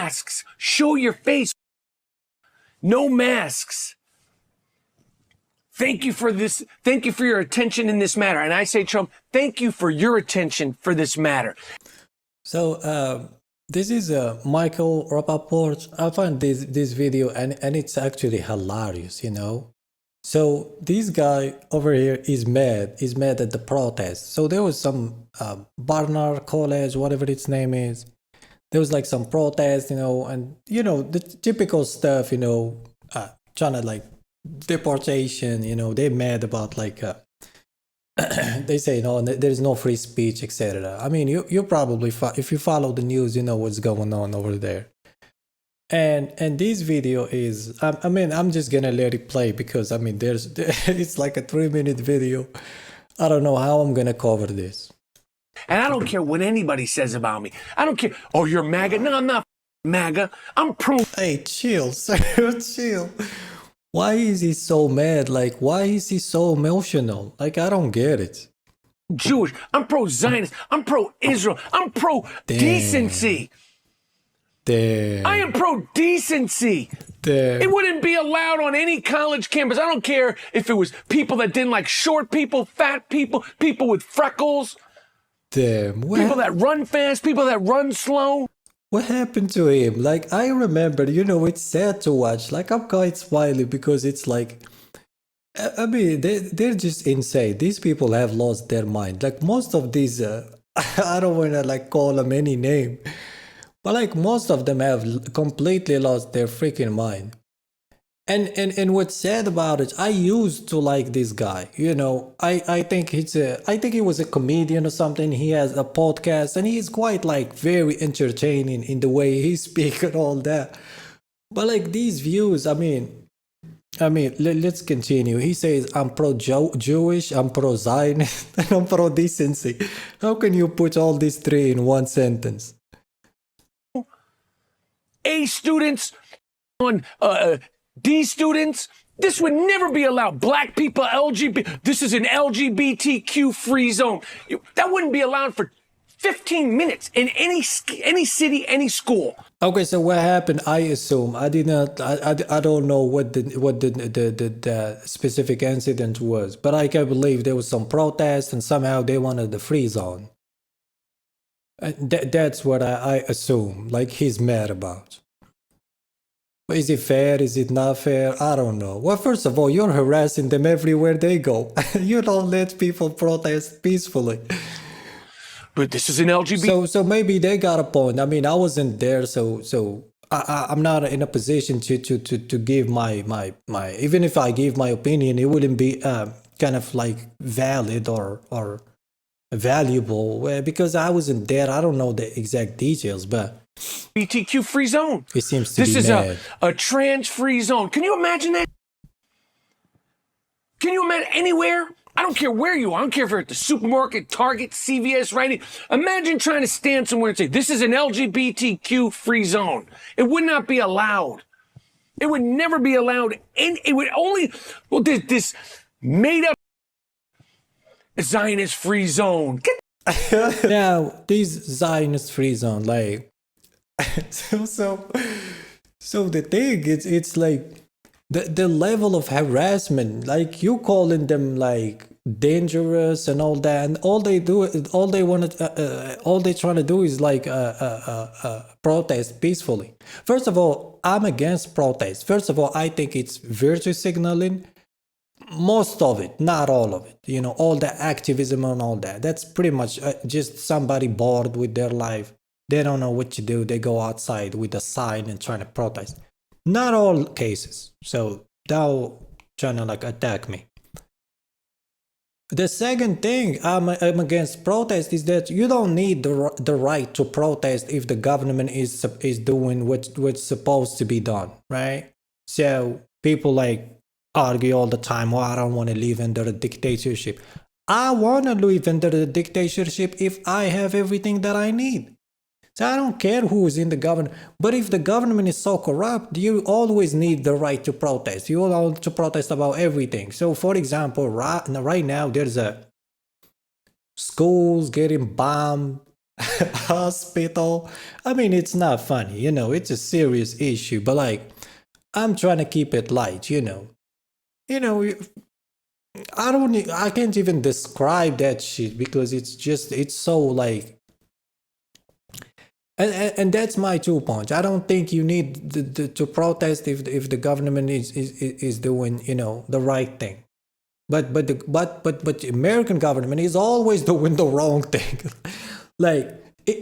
masks. Show your face. No masks. Thank you for this. Thank you for your attention in this matter. And I say, Trump, thank you for your attention for this matter. So this is Michael Rapaport. I found this video and it's actually hilarious, you know. So this guy over here is mad. He's mad at the protest. So there was some Barnard College, whatever its name is. There was like some protest, you know, and you know the typical stuff, you know, trying to like deportation, you know, they're mad about like they say no, there's no free speech, etc. I mean, you probably if you follow the news, you know what's going on over there. And this video is I mean, I'm just gonna let it play because I mean it's like a 3-minute video. I don't know how I'm gonna cover this. And I don't care what anybody says about me. I don't care. Oh, you're MAGA? No, I'm not MAGA. I'm pro. Hey, chill, sir, chill. Why is he so mad? Like, why is he so emotional? Like, I don't get it. Jewish. I'm pro-Zionist. I'm pro-Israel. I'm pro-decency. Damn. I am pro-decency. Damn. It wouldn't be allowed on any college campus. I don't care if it was people that didn't like short people, fat people, people with freckles. Damn. People that run fast, people that run slow. What happened to him? Like, I remember, you know, it's sad to watch. Like, I'm quite smiling because it's like, I mean, they're just insane. These people have lost their mind. Like, most of these, I don't want to, like, call them any name. But, like, most of them have completely lost their freaking mind. And what's sad about it, I used to like this guy. You know, I think I think he was a comedian or something. He has a podcast and he's quite like very entertaining in the way he speaks and all that. But like these views, I mean, let's continue. He says, I'm pro-Jewish, I'm pro-Zionist, and I'm pro-decency. How can you put all these three in one sentence? A students on D students, this would never be allowed. Black people, LGBT, this is an LGBTQ free zone. That wouldn't be allowed for 15 minutes in any city, any school. Okay, so what happened? I assume I did not. I don't know what the specific incident was, but I can believe there was some protest and somehow they wanted the free zone. That's what I assume. Like he's mad about. Is it fair? Is it not fair? I don't know. Well, first of all, you're harassing them everywhere they go. You don't let people protest peacefully. But this is an LGBT. So maybe they got a point. I mean, I wasn't there, so I'm not in a position to give my even if I give my opinion, it wouldn't be kind of like valid or valuable because I wasn't there. I don't know the exact details, but. LGBTQ free zone. It seems to this be is mad. a trans free zone. Can you imagine that? Can you imagine anywhere? I don't care where you are. I don't care if you're at the supermarket, Target, CVS, right? Imagine trying to stand somewhere and say, this is an LGBTQ free zone. It would not be allowed. It would never be allowed. And it would only, well, this made up Zionist free zone. Now, this Zionist free zone, like, so the thing it's like the level of harassment, like you calling them like dangerous and all that, and all they trying to do is like protest peacefully. First of all, I'm against protest. First of all, I think it's virtue signaling. Most of it, not all of it, you know, all the activism and all that. That's pretty much just somebody bored with their life. They don't know what to do. They go outside with a sign and trying to protest. Not all cases. So thou trying to like attack me. The second thing I'm against protest is that you don't need the right to protest if the government is doing what's supposed to be done, right? So people like argue all the time, I don't want to live under a dictatorship. I want to live under the dictatorship if I have everything that I need. So I don't care who's in the government. But if the government is so corrupt, you always need the right to protest. You all to protest about everything. So for example, right now there's schools getting bombed, hospital. I mean, it's not funny, it's a serious issue, but like, I'm trying to keep it light, You know, I can't even describe that shit because it's so like, and that's my 2 points. I don't think you need to protest if the government is doing, the right thing. But the American government is always doing the wrong thing. Like, in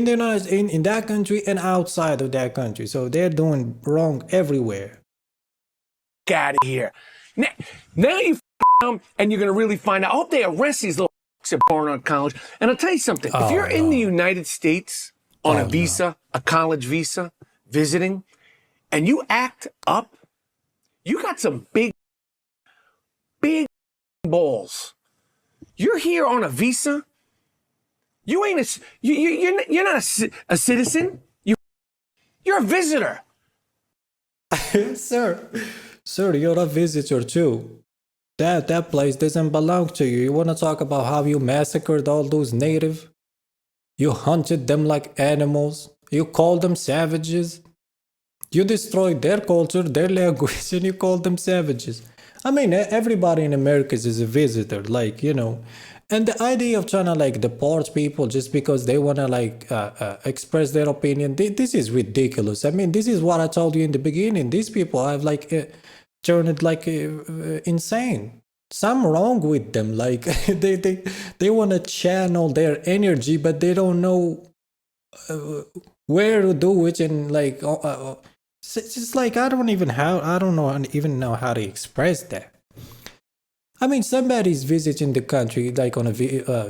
the in that country and outside of that country, so they're doing wrong everywhere. Out of here. Now you and you're going to really find out. I hope they arrest these little at Barnard College. And I'll tell you something. If you're in the United States on a visa, a college visa, visiting, and you act up, you got some big balls. You're here on a visa. You ain't you're not a citizen. You're a visitor. Sir, you're a visitor too. That place doesn't belong to you. You want to talk about how you massacred all those native? You hunted them like animals. You called them savages. You destroyed their culture, their language, and you called them savages. I mean, everybody in America is a visitor, like, And the idea of trying to like deport people just because they want to like express their opinion, this is ridiculous. I mean, this is what I told you in the beginning. These people have like turned like insane. Something wrong with them. Like they want to channel their energy, but they don't know where to do it. And like it's just like I don't even know how to express that. I mean, somebody's visiting the country, like on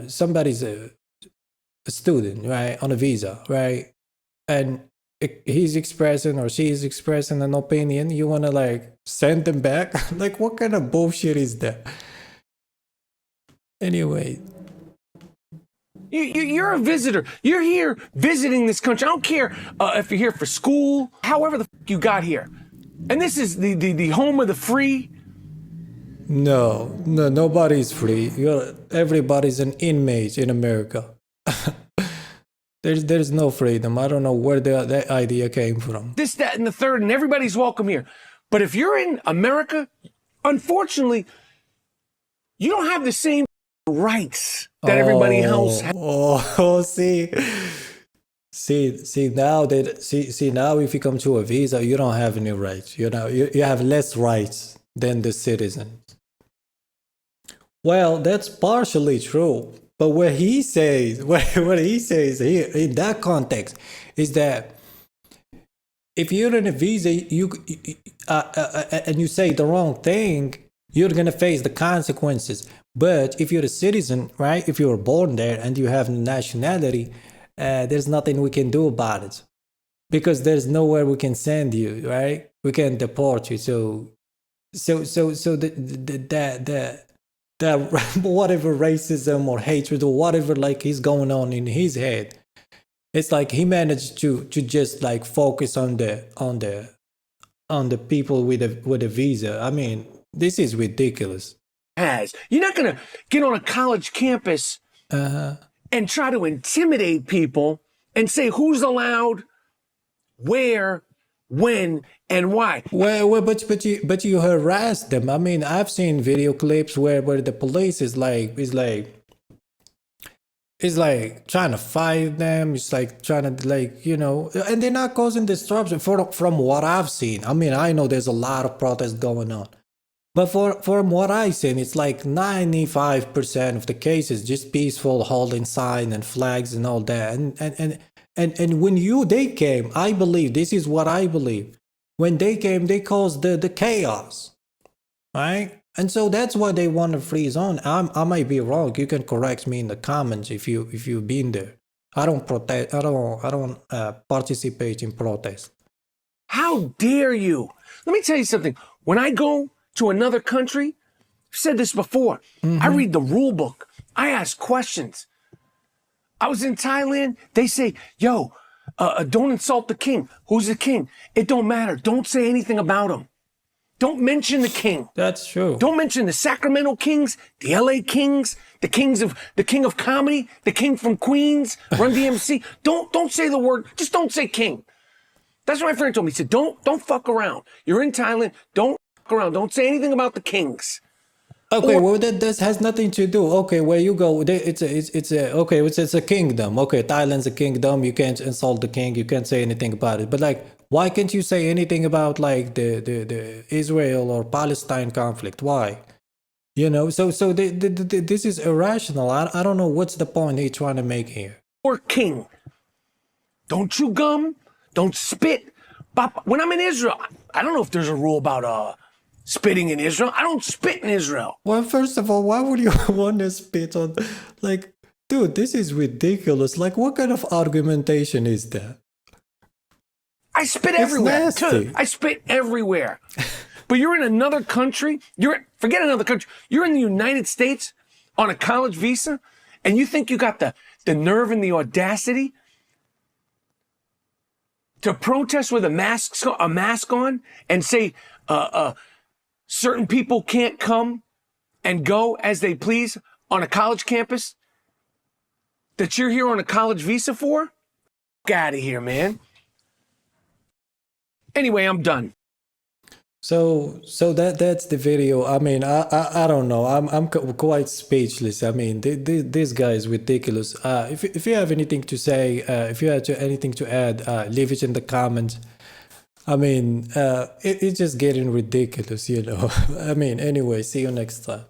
somebody's a student, right, on a visa, right, and he's expressing or she's expressing an opinion. You want to like send them back? Like, what kind of bullshit is that? Anyway, you're a visitor. You're here visiting this country. I don't care if you're here for school, however the f you got here, and this is the home of the free. No, nobody's free. Everybody's an inmate in America. There's no freedom. I don't know where that idea came from. This, that, and the third, and everybody's welcome here. But if you're in America, unfortunately, you don't have the same rights that everybody else has. See now if you come to a visa, you don't have any rights. You have less rights than the citizens. Well, that's partially true, but what he says here in that context is that if you're in a visa, and you say the wrong thing, you're gonna face the consequences. But if you're a citizen, right? If you were born there and you have nationality, there's nothing we can do about it because there's nowhere we can send you, right? We can deport you. So that whatever racism or hatred or whatever like is going on in his head, it's like he managed to just like focus on the people with a visa. I mean, this is ridiculous. You're not gonna get on a college campus and try to intimidate people and say who's allowed, where, when, and why. Well, but you harass them. I mean, I've seen video clips where the police is like trying to fight them. It's like trying to like, and they're not causing disruption from what I've seen. I mean, I know there's a lot of protests going on, but from what I've seen, it's like 95% of the cases just peaceful, holding signs and flags and all that. And when they came, I believe, this is what I believe. When they came, they caused the chaos, right? And so that's why they want a free zone. I might be wrong. You can correct me in the comments if you've been there. I don't protest. I don't participate in protest. How dare you? Let me tell you something. When I go to another country, I've said this before. I read the rule book. I ask questions. I was in Thailand. They say, yo, don't insult the king. Who's the king? It don't matter. Don't say anything about him. Don't mention the king. That's true. Don't mention the Sacramento Kings, the LA Kings, the king of comedy, the king from Queens, Run DMC. Don't say the word. Just don't say king. That's what my friend told me. He said, don't fuck around. You're in Thailand. Don't fuck around. Don't say anything about the kings. Okay, well that has nothing to do. Okay, where you go, it's a kingdom. Okay, Thailand's a kingdom. You can't insult the king. You can't say anything about it. But like, why can't you say anything about like the Israel or Palestine conflict? Why? You know, so this is irrational. I don't know what's the point he's trying to make here. Or king. Don't chew gum. Don't spit. When I'm in Israel, I don't know if there's a rule about spitting in Israel. I don't spit in Israel. Well, first of all, why would you want to spit on, like, dude, this is ridiculous. Like, what kind of argumentation is that? I spit everywhere. Nasty. Too. I spit everywhere. But you're in another country. Forget another country. You're in the United States on a college visa, and you think you got the nerve and the audacity to protest with a mask on and say certain people can't come and go as they please on a college campus that you're here on a college visa for? Get out of here, man. Anyway, I'm done. So that's the video. I mean, I don't know. I'm quite speechless. I mean, this guy is ridiculous. If you have anything to say, if you have anything to add, leave it in the comments. I mean, it's just getting ridiculous, you know. I mean, anyway, see you next time.